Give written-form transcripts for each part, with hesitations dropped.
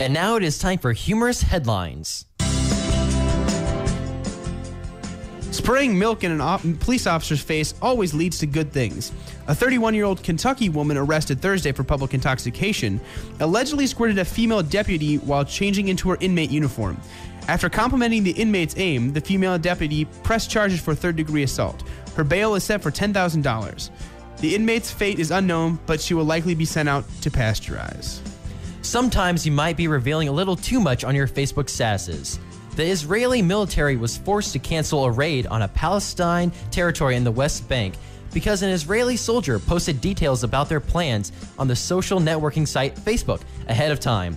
And now it is time for humorous headlines. Spraying milk in a police officer's face always leads to good things. A 31-year-old Kentucky woman arrested Thursday for public intoxication allegedly squirted a female deputy while changing into her inmate uniform. After complimenting the inmate's aim, the female deputy pressed charges for third-degree assault. Her bail is set for $10,000. The inmate's fate is unknown, but she will likely be sent out to pasteurize. Sometimes you might be revealing a little too much on your Facebook statuses. The Israeli military was forced to cancel a raid on a Palestine territory in the West Bank because an Israeli soldier posted details about their plans on the social networking site Facebook ahead of time.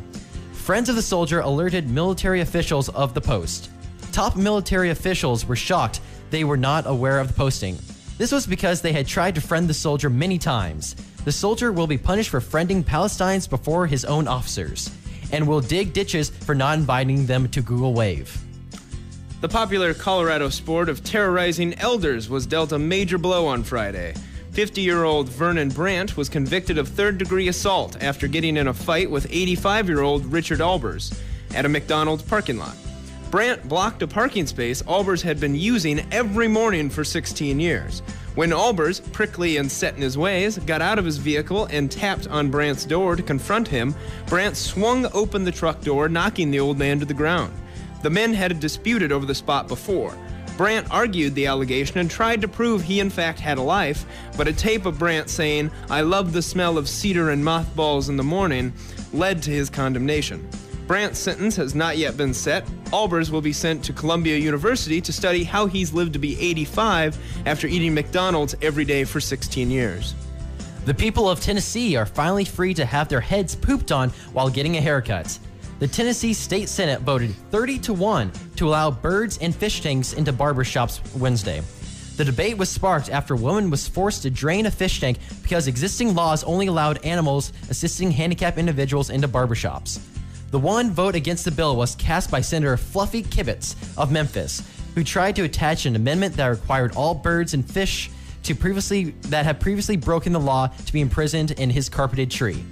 Friends of the soldier alerted military officials of the post. Top military officials were shocked they were not aware of the posting. This was because they had tried to friend the soldier many times. The soldier will be punished for friending Palestinians before his own officers, and will dig ditches for not inviting them to Google Wave. The popular Colorado sport of terrorizing elders was dealt a major blow on Friday. 50-year-old Vernon Brandt was convicted of third-degree assault after getting in a fight with 85-year-old Richard Albers at a McDonald's parking lot. Brandt blocked a parking space Albers had been using every morning for 16 years. When Albers, prickly and set in his ways, got out of his vehicle and tapped on Brandt's door to confront him, Brandt swung open the truck door, knocking the old man to the ground. The men had disputed over the spot before. Brandt argued the allegation and tried to prove he in fact had a life, but a tape of Brandt saying, "I love the smell of cedar and mothballs in the morning," led to his condemnation. Brandt's sentence has not yet been set. Albers will be sent to Columbia University to study how he's lived to be 85 after eating McDonald's every day for 16 years. The people of Tennessee are finally free to have their heads pooped on while getting a haircut. The Tennessee State Senate voted 30-1 to allow birds and fish tanks into barbershops Wednesday. The debate was sparked after a woman was forced to drain a fish tank because existing laws only allowed animals assisting handicapped individuals into barbershops. The one vote against the bill was cast by Senator Fluffy Kibitz of Memphis, who tried to attach an amendment that required all birds and fish that had previously broken the law to be imprisoned in his carpeted tree.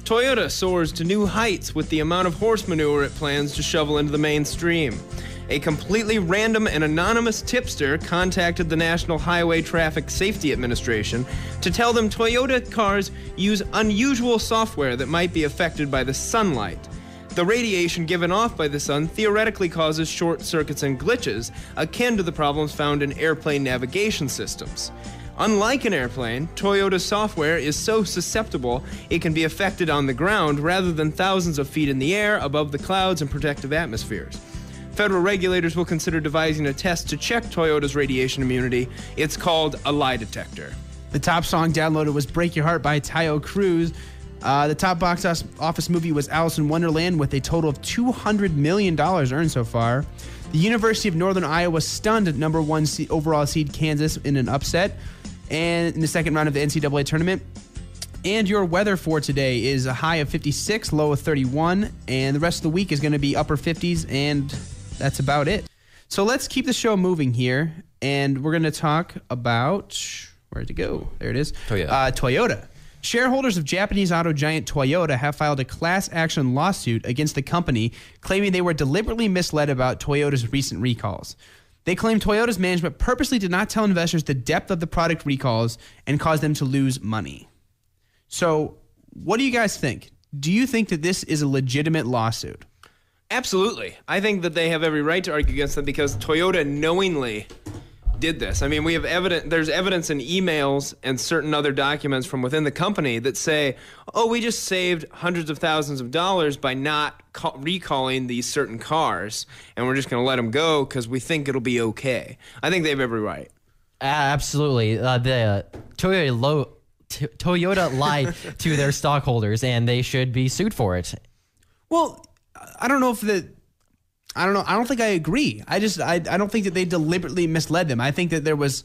Toyota soars to new heights with the amount of horse manure it plans to shovel into the mainstream. A completely random and anonymous tipster contacted the National Highway Traffic Safety Administration to tell them Toyota cars use unusual software that might be affected by the sunlight. The radiation given off by the sun theoretically causes short circuits and glitches, akin to the problems found in airplane navigation systems. Unlike an airplane, Toyota's software is so susceptible it can be affected on the ground rather than thousands of feet in the air above the clouds and protective atmospheres. Federal regulators will consider devising a test to check Toyota's radiation immunity. It's called a lie detector. The top song downloaded was Break Your Heart by Tayo Cruz. The top box office movie was Alice in Wonderland with a total of $200 million earned so far. The University of Northern Iowa stunned number one overall seed Kansas in an upset and in the second round of the NCAA tournament. And your weather for today is a high of 56, low of 31, and the rest of the week is going to be upper 50s, and that's about it. So let's keep the show moving here, and we're going to talk about, where'd it go? There it is. Toyota. Shareholders of Japanese auto giant Toyota have filed a class action lawsuit against the company, claiming they were deliberately misled about Toyota's recent recalls. They claim Toyota's management purposely did not tell investors the depth of the product recalls and caused them to lose money. So, what do you guys think? Do you think that this is a legitimate lawsuit? Absolutely. I think that they have every right to argue against them because Toyota knowingly did this. I mean, we have there's evidence in emails and certain other documents from within the company that say, oh, we just saved hundreds of thousands of dollars by not recalling these certain cars, and we're just going to let them go because we think it'll be okay. I think they have every right. Absolutely. The Toyota lied to their stockholders, and they should be sued for it. Well, I don't know. I don't think I agree. I don't think that they deliberately misled them. I think that there was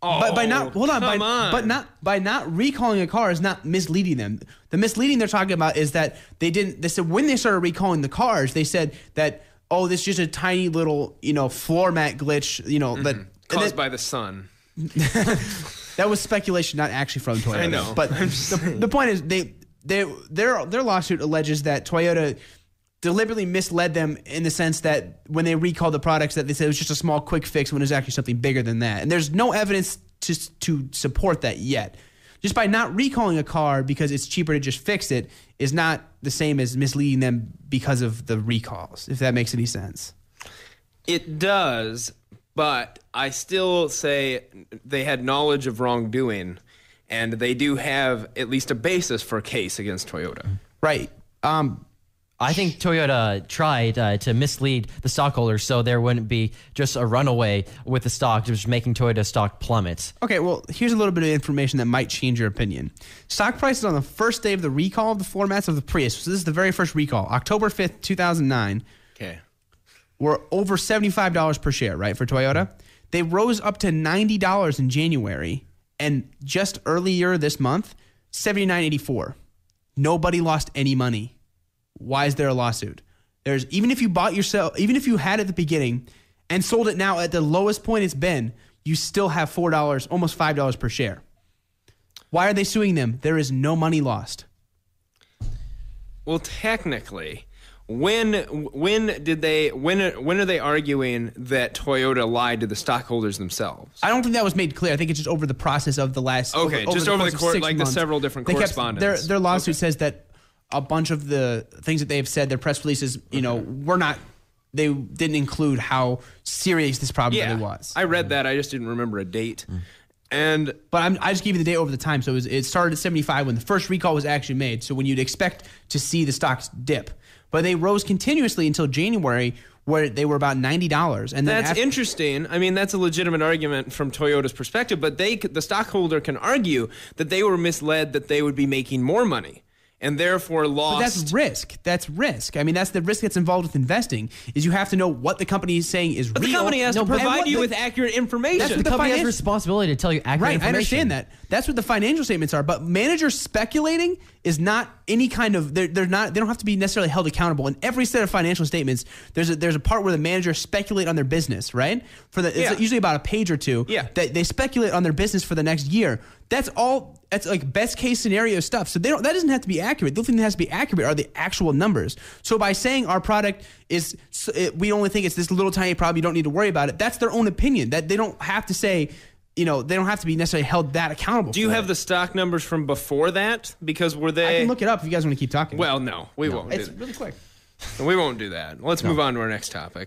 by not recalling a car is not misleading them. The misleading they're talking about is that they said when they started recalling the cars, they said that, oh, this is just a tiny little, floor mat glitch, that caused by the sun. That was speculation, not actually from Toyota. I know. But the point is their lawsuit alleges that Toyota deliberately misled them in the sense that when they recalled the products that they said it was just a small quick fix when it was actually something bigger than that. And there's no evidence to support that yet. Just by not recalling a car because it's cheaper to just fix it is not the same as misleading them because of the recalls, if that makes any sense. It does, but I still say they had knowledge of wrongdoing, and they do have at least a basis for a case against Toyota. Right. I think Toyota tried to mislead the stockholders so there wouldn't be just a runaway with the stock, just making Toyota stock plummet. Okay, well, here's a little bit of information that might change your opinion. Stock prices on the first day of the recall of the floor mats of the Prius, so this is the very first recall, October 5th, 2009, were over $75 per share, right, for Toyota. They rose up to $90 in January, and just earlier this month, $79.84. Nobody lost any money. Why is there a lawsuit? Even if you had it at the beginning and sold it now at the lowest point it's been, you still have $4, almost $5 per share. Why are they suing them? There is no money lost. Well, technically, when are they arguing that Toyota lied to the stockholders themselves? I don't think that was made clear. I think it's just over the process of the last. Okay, over the court, like the several different correspondence. Their lawsuit says that a bunch of the things that they've said, their press releases, they didn't include how serious this problem really was. I read that. I just didn't remember a date. But I just gave you the date over the time. So it started at 75 when the first recall was actually made. So when you'd expect to see the stocks dip. But they rose continuously until January, where they were about $90. And then that's interesting. I mean, that's a legitimate argument from Toyota's perspective. But the stockholder can argue that they were misled that they would be making more money, and therefore lost. But that's risk. That's risk. I mean, that's the risk that's involved with investing, is you have to know what the company is saying is real. But the company has to provide you with accurate information. That's what the company has responsibility to tell you accurate information. Right, I understand that. That's what the financial statements are. But managers speculating is not any kind of, they don't have to be necessarily held accountable. In every set of financial statements, there's a part where the managers speculate on their business, right? It's usually about a page or two. Yeah. They speculate on their business for the next year. That's like best case scenario stuff. So that doesn't have to be accurate. The only thing that has to be accurate are the actual numbers. So by saying our product we only think it's this little tiny problem, you don't need to worry about it, that's their own opinion. That they don't have to say, they don't have to be necessarily held that accountable. Do you have the stock numbers from before that? Because were they? I can look it up if you guys want to keep talking. Well, no, we won't. It's really quick. We won't do that. Let's move on to our next topic.